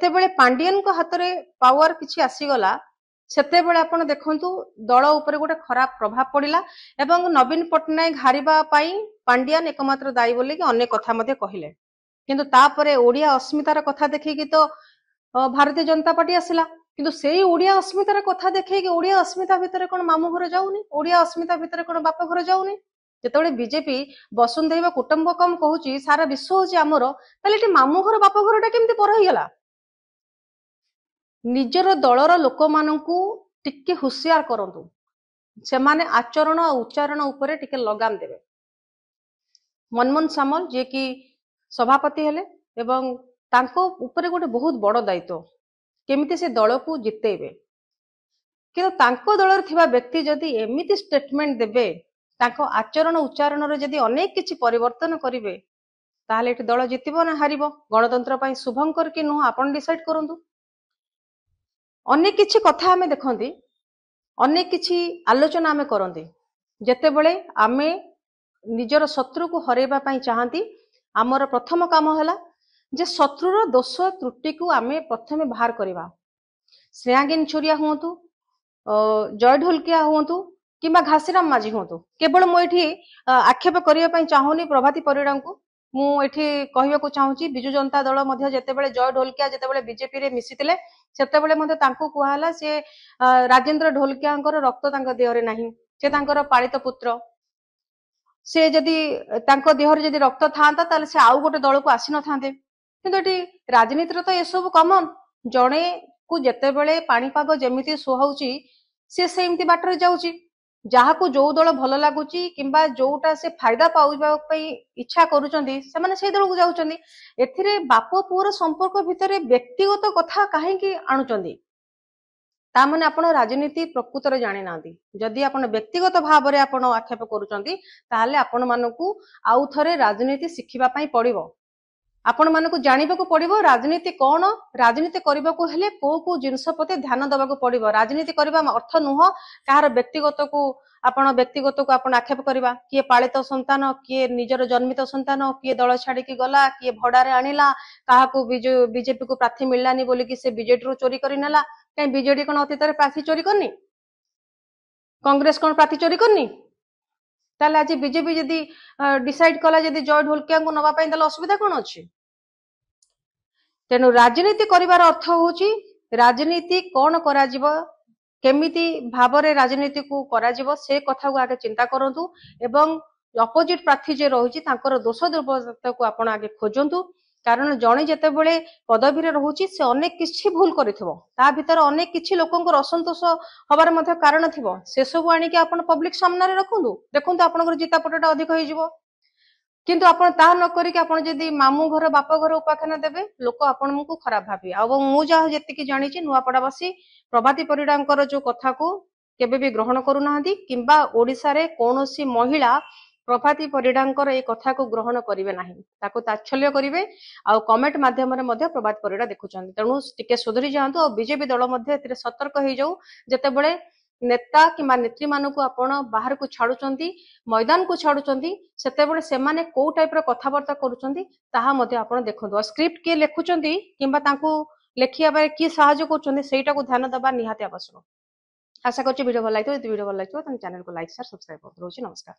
ଯେତେବେଳେ ପାଣ୍ଡିଆନ को हाथ रे पावर किछि आसीगला सेतेबेले आपण देखंतु दल उपरे गोटे खराब प्रभाव पड़िला एवं नवीन पट्टनायक हारिबा पाई पांडियान एकमात्र दायी बोली कि अनेक कथा मध्ये कहिले किंतु तापरे ओडिया अस्मितार कथा देखिकी तो भारतीय जनता पार्टी आसिला किंतु सेई ओडिया अस्मितार कथा देखिकी ओडिया अस्मिता भितर कोन मामू घर जाउनी ओडिया अस्मिता भितर कोन बाप घर जाउनी जेतेबेले बीजेपी वसुंधैव कुटुंबकम कहूची सारा विश्व होची आमर ताले एटी मामू घर बाप घरटा केमती पर होइगला निजर दलर लोक मानकू टिके हुशियार करंतु से माने आचरण और उच्चारण उपरे टिके लगाम देवे मनमोहन सामल जे कि सभापति हेले एवं तांको उपरे गोटे बहुत बड़ दायित्व केमिति से दल को जितेबे किंतु तांको दलर थिबा व्यक्ति जदि एमिति स्टेटमेंट देबे तांको आचरण उच्चारण रे जदि अनेक किछि परिवर्तन करिवे ताहले एटी दल जितिबो ना हारिबो गणतंत्र पई शुभंकर कि नुह आपण डिसाइड करंतु अनेक किछि कथा आमे देखंती अनेक किछि आलोचना आमे करंती जेतेबेले आमे निजर शत्रु को हरेबा पई चाहंती आमर प्रथम काम हला जे शत्रुर दोष त्रुटि को आमे प्रथमे बाहर करिबा श्रेयागिन छुरिया हुंतु जय ढोलकिया हुंतु किबा घासीराम माझी हुंतु केवल मो एठी आक्षेप करिया पई चाहूनी प्रभाती परिडा को मु एठी कहिबा को चाहूची बिजु जनता दल मध्ये जेतेबेले जय ढोलकिया जेतेबेले बीजेपी रे मिसितिले सेतेबेले मध्ये तांको कुहाला से राजेंद्र ढोलकियाଙ୍କର रक्त तांको देहरे नाही से तांकर पालित पुत्र से जदि तांको देहरे जदि रक्त थांता ताले से आउ गोटे दल को आसी न थांते किंतु एठी राजनीति तो ये सब कॉमन जणे को जेतेबेले पाणीपाग जेमिति सोहाउची से सेमति बाटर जाउची जहाको जो दल भल लगुच किंबा जोटा से फायदा पाउबा इच्छा करुचंदी से माने से दल को जाउचंदी एथिरे बाप पुअर संपर्क भितर व्यक्तिगत कथा काहेकि आणुचंदी ता माने आपण राजनीति प्रकृतर जानि नांदी जदि आपण व्यक्तिगत भाव रे आपण आक्षेप करुचंदी ताहाले आपण मानकू आउ थरे राजनीति शिखिबा पई पड़िबो आपण मानकू जानिबाकू पड़िबो राजनीति कोन राजनीति करबाकू हेले को को जिंस प्रति ध्यान दबाकू पड़िबो राजनीति करबा अर्थ नुह कहार व्यक्तिगत को आपण आक्षेप करबा किए पालित संतान किए निजर जन्मित संतान किए दल छाड़ी की गला किए भड़ारे आनिला काहाकू बीजेपी को प्रार्थी मिललानी बोली कि से बीजेडी रो चोरी करि नेला कहीं बीजेडी कोन अतीत रे प्रार्थी चोरी करनी कांग्रेस कोन प्रार्थी चोरी करनी ताले आज बीजेपी जदी डिसाइड कला जदी जय ढोलकिया को नबा पई ताले असुविधा कोन अछि तेनु राजनीति करिवार अर्थ होची राजनीति कौन करा जिवो केमिति भावरे राजनीति को करा जिवो से कथा को आगे चिंता करंतु एवं अपोजिट प्रार्थी जे रहुची तांकर दोष दुर्बलता को आपण आगे खोजंतु कारण जणे जेतेबेले पदवी रे रहुची से अनेक किछि भूल करिथिबो ता भीतर अनेक किछि लोकंकर असंतोष हबार मध्ये कारण थिबो से सब आनी कि आपण पब्लिक सामने रे रखुंतु देखुंतु आपनकर जितापटटा अधिक होई जिवो किंतु आपण ता न करी कि आपण जदी मामू घर बाप घर उपाख्यान देबे लोक आपण को खराब भाबी आ मु जा जेति कि जानि छि नुआपड़ावासी प्रभाती परिडांकर जो कथा को केबे भी ग्रहण करू नाहंती किंबा ओडिसा रे कोनोसी महिला प्रभाती परिडांकर ए कथा को ग्रहण करिवे नाही ताको ताच्छल्य करिवे आ कमेंट माध्यम रे मध्ये प्रभाती परिडा देखुचंती तेनु टिके सुधरी जांतु और बीजेपी दल मध्ये एतिरे सतर्क होई जाऊ जेतेबेले नेता किंबा नेत्री मानकू आपण बाहर को छाडुचंती मैदान को छाडुचंती सेतेबेले सेमाने को टाइप रो कथावार्ता करूचंती ताहा मध्ये आपण देखंतु स्क्रिप्ट के लेखुचंती किंबा तांकू लेखिया बारे की सहायता करचंती सेटा को ध्यान दबा निहाती आवश्यक आशा करछि वीडियो भल लागितो यदि वीडियो भल लागितो त चैनल को लाइक शेयर सब्सक्राइब करतो नमस्कार।